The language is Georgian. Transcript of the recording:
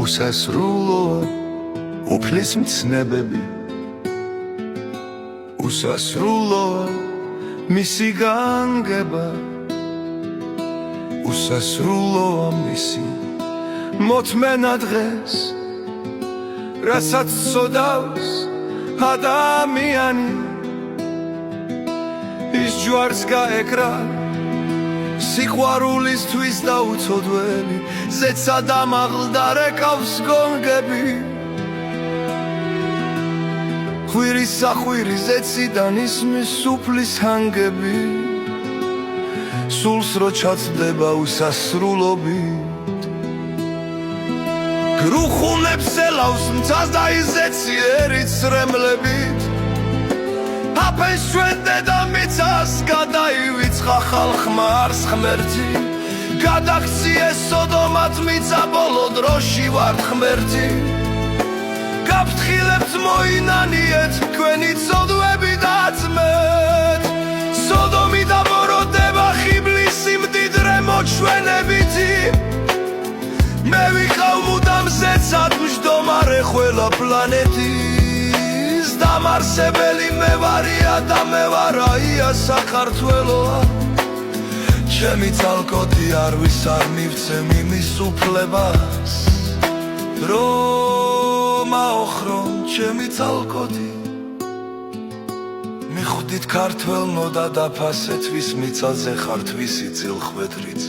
უსასრულოა უფლის მცნებები უსასრულოა მისი განგება უსასრულოა მისი მოთმენა დღეს რასაც ცოდავს ადამიანი ის ჯვარს გაეკრა სიყვარულისთვის დაუცოდველი ზეცა დამაღლდა რეკავს გონგები ხვირის სახვირი ზეციდან ისმის სუფლის ჰანგები სულს რო ჩაცდება უსასრულობით გრუხუნებს ელავს მცას და იზეციერი ცრემლებით აფენს ჩვენ დედამიწას გადაივიწყა ხალხმა არს ღმერთი გადაქციეს სოდომად მიწა ბოლო დროში ვართ ღმერთი გაფრთხილებთ მოინანიეთ თქვენი ცოდვები და ძმეთ სოდომი დამოროდება ხიბლისი მდიდრე მოჩვენებითი მე ვიყავ მუდამ ზეცად მჯდომარე ყველა პლანეტის დამარსებელი მე ვარია და მე ვარაია საქართველოა ჩემი ცალკოთი არვის არ მივცემ იმის უფლებას რომ აოხრომ ჩემი ცალკოთი მიხვდით ქართველნო და დაფასეთ ვის მიწაზე ხართ ვისი ძილხვედრიც